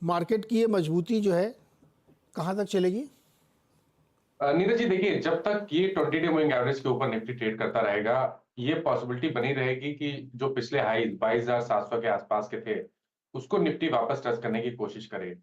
Market की ये मजबूती जो है कहाँ तक चलेगी? नीरज जी देखिए, जब तक ये 20 डे मूविंग एवरेज के ऊपर निफ्टी ट्रेड करता रहेगा, ये पॉसिबिलिटी बनी रहेगी कि जो पिछले हाई 22,700 के आसपास के थे, उसको निफ्टी वापस टच करने की कोशिश करे।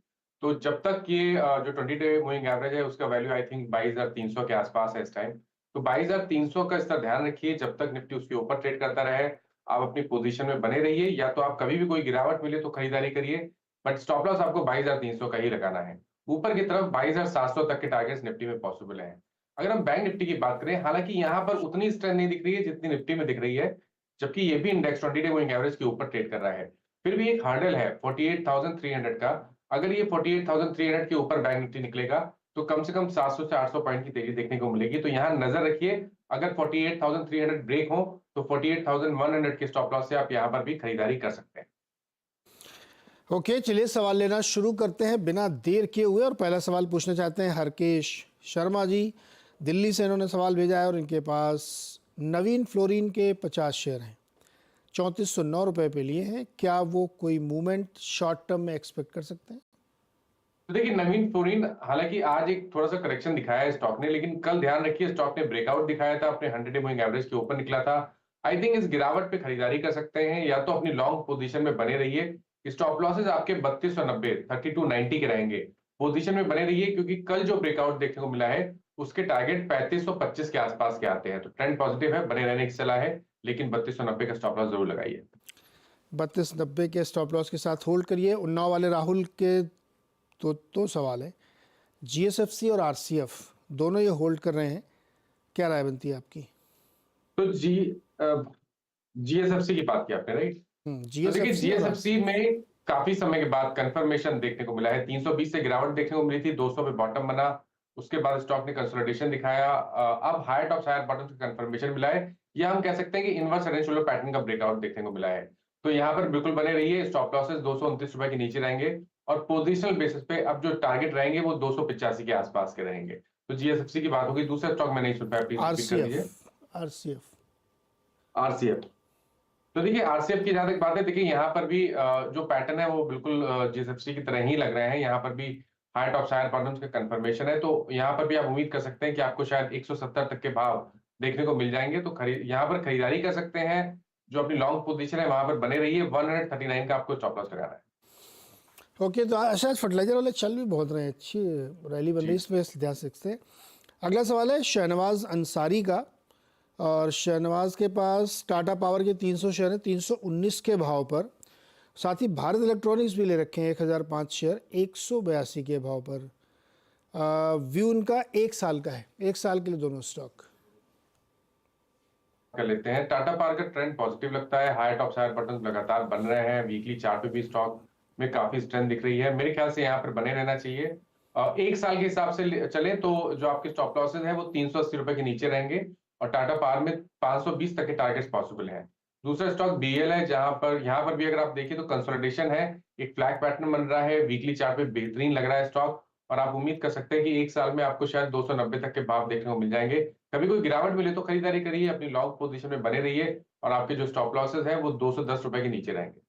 तो जब तक ये जो 20 डे मूविंग एवरेज है उसका वैल्यू आई थिंक 22,300 के आसपास है इस टाइम। तो 22,300 का स्तर ध्यान रखिए, जब तक निफ्टी उसके ऊपर ट्रेड करता रहे, आप अपनी पोजीशन में बने रहिए। या तो आप कभी भी कोई गिरावट मिले तो खरीदारी करिए, बट स्टॉप लॉस आपको 22,300 का ही लगाना है। ऊपर की तरफ 22,700 तक के टारगेट्स निफ्टी में पॉसिबल हैं। अगर हम बैंक निफ्टी की बात करें, हालांकि यहां पर उतनी स्ट्रेंथ नहीं दिख रही है जितनी निफ्टी में दिख रही है, जबकि ये भी इंडेक्स 20 डे मूविंग एवरेज के ऊपर ट्रेड कर रहा है। फिर भी एक हर्डल है 48,300 का। अगर ये 48,300 के ऊपर बैंक निफ्टी निकलेगा तो कम से कम 700 से 800 पॉइंट की तेजी देखने को मिलेगी। तो यहां नजर रखिए, अगर 48,300 ब्रेक हो तो 48,100 के स्टॉप लॉस से आप यहां पर भी खरीदारी कर सकते हैं। ओके, चलिए सवाल लेना शुरू करते हैं बिना देर किए हुए। और पहला सवाल पूछना चाहते हैं हरकेश शर्मा जी, दिल्ली से इन्होंने सवाल भेजा है और इनके पास नवीन फ्लोरिन के 50 शेयर हैं, 3409 पे लिए हैं। क्या वो कोई मूवमेंट शॉर्ट टर्म में एक्सपेक्ट कर सकते हैं? तो देखिए, नवीन फ्लोरिन हालांकि आज एक थोड़ा सा करेक्शन दिखाया है स्टॉक ने, लेकिन कल ध्यान रखिए स्टॉक ने ब्रेकआउट दिखाया था, अपने 100 डे मूविंग एवरेज के ऊपर निकला था। आई थिंक इस गिरावट पे खरीदारी कर सकते हैं, या तो अपनी लॉन्ग पोजीशन में बने रहिए। स्टॉप लॉसेस आपके 3290 3290 के रहेंगे। पोजीशन में बने रहिए, क्योंकि कल जो ब्रेकआउट देखने को मिला है उसके टारगेट 3525 के आसपास के आते हैं। तो ट्रेंड पॉजिटिव है, बने रहने की सलाह है, लेकिन 3290 का स्टॉप लॉस जरूर लगाइए। 3290 के स्टॉप लॉस के साथ होल्ड करिए। उन्नाव वाले राहुल के तो सवाल है, जीएसएफसी और आरसीएफ दोनों ये होल्ड कर रहे हैं, क्या राय बनती है आपकी? तो जीएसएफसी की बात की आपने, राइट? तो देखिए, जीएसएफसी और जीएसएफसी आरसीएफ। में काफी समय के बाद कंफर्मेशन देखने को मिला है। 320 से गिरावट देखने को मिली थी, 200 पे बॉटम बना, उसके बाद स्टॉक ने कंसोलिडेशन दिखाया। अब हायर टॉप हायर बॉटम से कंफर्मेशन मिला है, या हम कह सकते हैं कि इनवर्स रेंज पैटर्न का ब्रेकआउट देखने को मिला है। तो यहाँ पर बिल्कुल बने रहिए। स्टॉप लॉसेस 229 रुपए के नीचे रहेंगे, और पोजिशनल बेसिस पे अब जो टारगेट रहेंगे वो 285 के आसपास के रहेंगे। तो जीएसएफसी की बात होगी। दूसरा स्टॉक मैं नहीं सुन पाया, प्लीज रिपीट कर दीजिए। आरसीएफ। आरसीएफ। आरसीएफ। तो देखिए, आरसीएफ की जहां तक बात है, देखिए यहाँ पर भी जो पैटर्न है वो बिल्कुल जीएसएफसी की तरह ही लग रहे हैं। यहाँ पर भी हायर टॉप हायर बॉटम्स का कंफर्मेशन है, तो यहाँ पर भी आप उम्मीद कर सकते हैं कि आपको शायद 170 तक के भाव देखने को मिल जाएंगे। तो यहाँ पर खरीदारी कर सकते हैं। जो अपनी लॉन्ग पोजीशन है वहां पर बने रहिए। 139 का आपको स्टॉप लॉस लगाना है। ओके, तो शायद फर्टिलाइजर वाले चल भी बहुत रहे हैं, अच्छी रैली बन रही है, जी। इसमें ध्यान से सकते हैं। अगला सवाल है शहनवाज अंसारी का, और शहनवाज के पास टाटा पावर के 300 शेयर हैं 319 के भाव पर। साथ ही भारत इलेक्ट्रॉनिक्स भी ले रखे हैं 1005 शेयर 182 के भाव पर। व्यू उनका 1 साल का है, 1 साल के लिए दोनों स्टॉक। कर लेते हैं। टाटा पावर का ट्रेंड पॉजिटिव लगता है, हायर टॉप हायर बटन लगातार बन रहे हैं। वीकली चार्ट पे भी स्टॉक में काफी स्ट्रेंथ दिख रही है। मेरे ख्याल से यहाँ पर बने रहना चाहिए। 1 साल के हिसाब से चले तो जो आपके स्टॉप लॉसेज है वो 380 रुपए के नीचे रहेंगे, और टाटा पावर में 520 तक के टारगेट्स पॉसिबल हैं। दूसरा स्टॉक बीएल है, जहां पर यहाँ पर भी अगर आप देखिए तो कंसोलिडेशन है, एक फ्लैग पैटर्न बन रहा है, वीकली चार्ट पे बेहतरीन लग रहा है स्टॉक। और आप उम्मीद कर सकते हैं कि 1 साल में आपको शायद 290 तक के भाव देखने को मिल जाएंगे। कभी कोई गिरावट मिले तो खरीदारी करिए, अपनी लॉन्ग पोजीशन में बने रहिए, और आपके जो स्टॉप लॉसेस हैं वो 210 रुपए के नीचे रहेंगे।